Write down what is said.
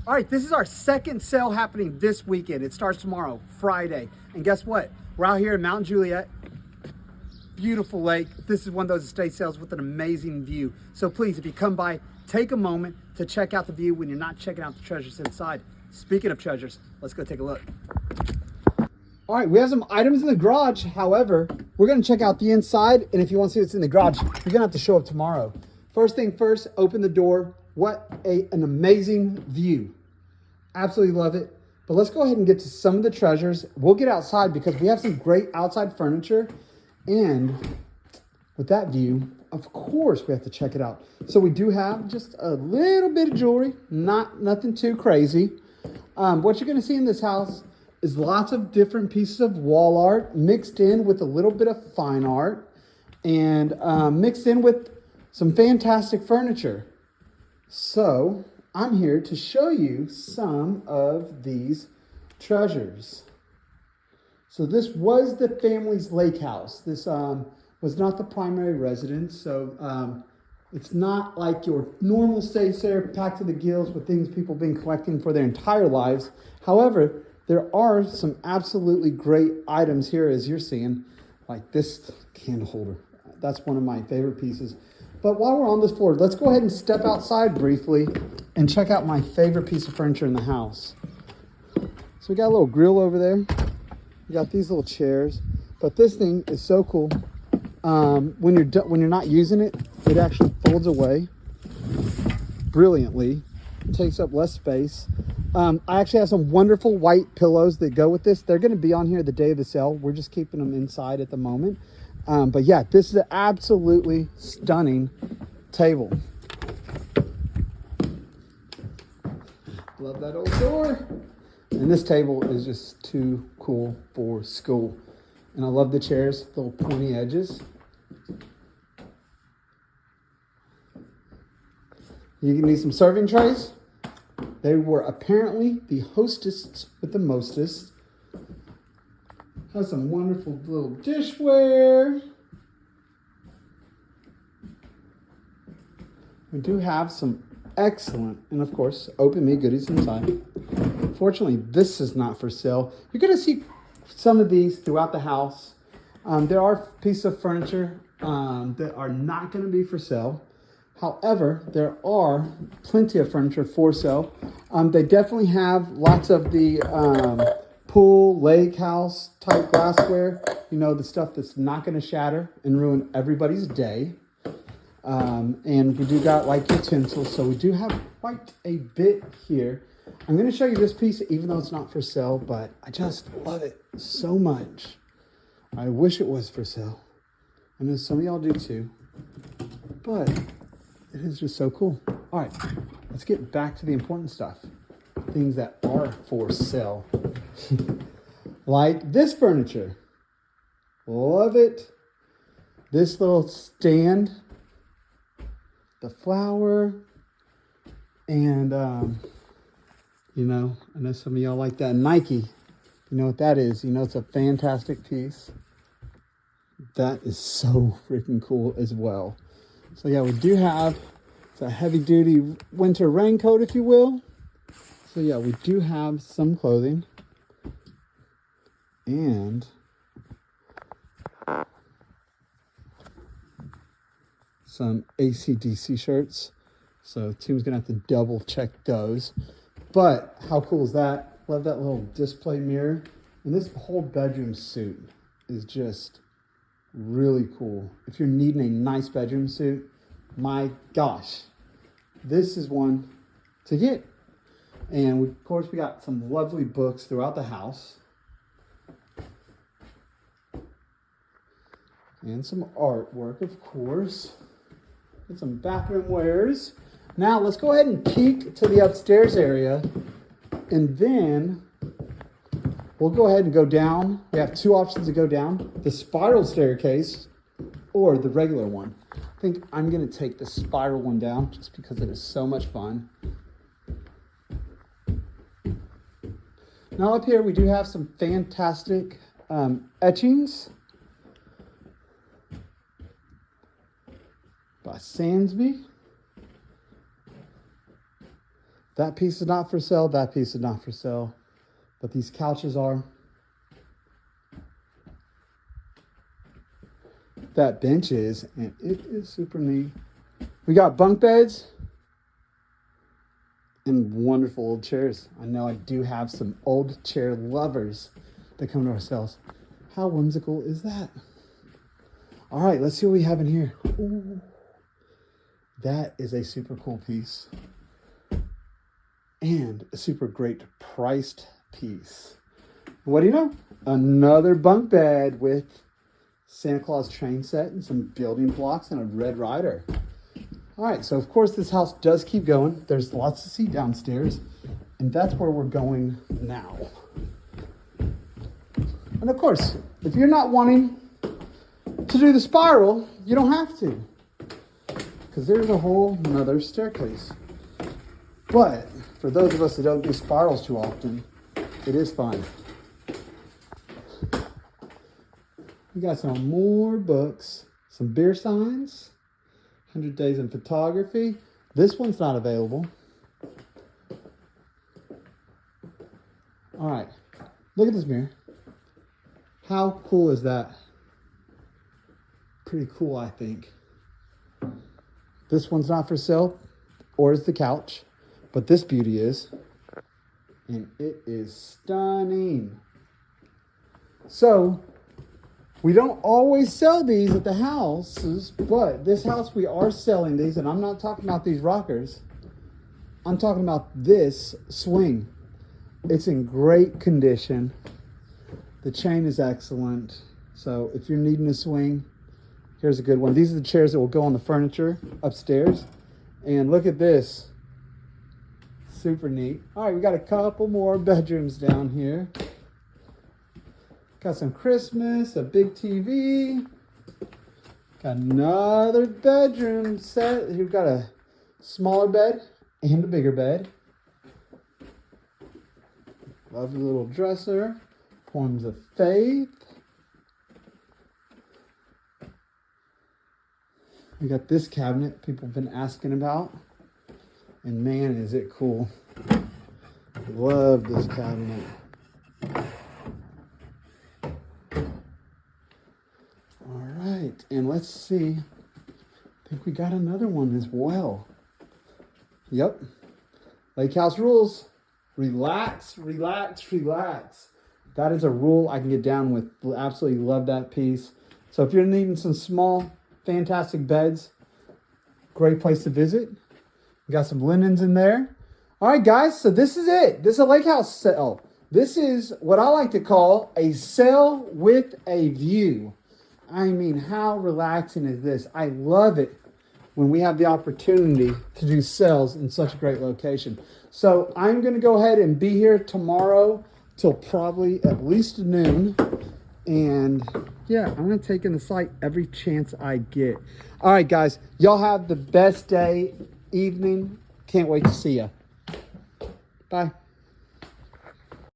All right, this is our second sale happening this weekend. It starts tomorrow, Friday. And guess what? We're out here in Mount Juliet. Beautiful lake. This is one of those estate sales with an amazing view. So please, if you come by, take a moment to check out the view when you're not checking out the treasures inside. Speaking of treasures, let's go take a look. All right, we have some items in the garage. However, we're gonna check out the inside. And if you want to see what's in the garage, you're gonna have to show up tomorrow. First thing first, open the door. What an amazing view. Absolutely love it. But let's go ahead and get to some of the treasures. We'll get outside because we have some great outside furniture. And with that view, of course, we have to check it out. So we do have just a little bit of jewelry, nothing too crazy. What you're gonna see in this house is lots of different pieces of wall art mixed in with a little bit of fine art and mixed in with some fantastic furniture. So I'm here to show you some of these treasures. So this was the family's lake house. This was not the primary residence. So it's not like your normal stays there packed to the gills with things people have been collecting for their entire lives. However, there are some absolutely great items here as you're seeing, like this candle holder. That's one of my favorite pieces. But while we're on this floor, let's go ahead and step outside briefly and check out my favorite piece of furniture in the house. So we got a little grill over there. We got these little chairs, but this thing is so cool. When you're not using it, it actually folds away brilliantly. It takes up less space. I actually have some wonderful white pillows that go with this. They're going to be on here the day of the sale. We're just keeping them inside at the moment. But yeah, this is an absolutely stunning table. Love that old door. And this table is just too cool for school. And I love the chairs, little pointy edges. You can need some serving trays. They were apparently the hostess with the mostest. Has some wonderful little dishware. We do have some excellent, and of course, open me goodies inside. Fortunately, this is not for sale. You're gonna see some of these throughout the house. There are pieces of furniture that are not gonna be for sale. However, there are plenty of furniture for sale. They definitely have lots of the pool, lake house type glassware. You know, the stuff that's not gonna shatter and ruin everybody's day. And we do got like utensils, so we do have quite a bit here. I'm going to show you this piece, even though it's not for sale, but I just love it so much. I wish it was for sale. I know some of y'all do too, but it is just so cool. All right, let's get back to the important stuff. Things that are for sale. Like this furniture. Love it. This little stand. The flower, and you know, I know some of y'all like that Nike. You know what that is. You know, it's a fantastic piece. That is so freaking cool as well. So yeah, we do have, it's a heavy duty winter raincoat, if you will. So yeah, we do have some clothing. And some AC/DC shirts. So Tim's gonna have to double check those. But how cool is that? Love that little display mirror. And this whole bedroom suit is just really cool. If you're needing a nice bedroom suit, my gosh, this is one to get. And of course, we got some lovely books throughout the house. And some artwork, of course. Get some bathroom wares. Now let's go ahead and peek to the upstairs area, and then we'll go ahead and go down. We have two options to go down: the spiral staircase or the regular one. I think I'm gonna take the spiral one down just because it is so much fun. Now up here we do have some fantastic etchings by Sansby. That piece is not for sale. That piece is not for sale. But these couches are. That bench is, and it is super neat. We got bunk beds and wonderful old chairs. I know I do have some old chair lovers that come to our sales. How whimsical is that? All right, let's see what we have in here. Ooh, that is a super cool piece and a super great priced piece. What do you know? Another bunk bed with Santa Claus train set and some building blocks and a Red Ryder. All right, so of course this house does keep going. There's lots to see downstairs, and that's where we're going now. And of course, if you're not wanting to do the spiral, you don't have to, because there's a whole nother staircase. But for those of us that don't do spirals too often, it is fun. We got some more books, some beer signs, 100 Days in Photography. This one's not available. All right, look at this mirror. How cool is that? Pretty cool, I think. This one's not for sale, or is the couch, but this beauty is. And it is stunning. So, we don't always sell these at the houses, but this house we are selling these, and I'm not talking about these rockers. I'm talking about this swing. It's in great condition. The chain is excellent. So if you're needing a swing, here's a good one. These are the chairs that will go on the furniture upstairs. And look at this. Super neat. All right, we got a couple more bedrooms down here. Got some Christmas, a big TV. Got another bedroom set. We've got a smaller bed and a bigger bed. Lovely little dresser. Poems of Faith. We got this cabinet people have been asking about. And man, is it cool. Love this cabinet. All right, and let's see. I think we got another one as well. Yep. Lake House rules. Relax, relax, relax. That is a rule I can get down with. Absolutely love that piece. So if you're needing some small, fantastic beds, great place to visit. We got some linens in there. All right, guys, so this is it. This is a lake house sale. This is what I like to call a sale with a view. I mean, how relaxing is this? I love it when we have the opportunity to do sales in such a great location. So I'm going to go ahead and be here tomorrow till probably at least noon. And yeah, I'm going to take in the site every chance I get. All right, guys, y'all have the best day, evening. Can't wait to see you. Bye.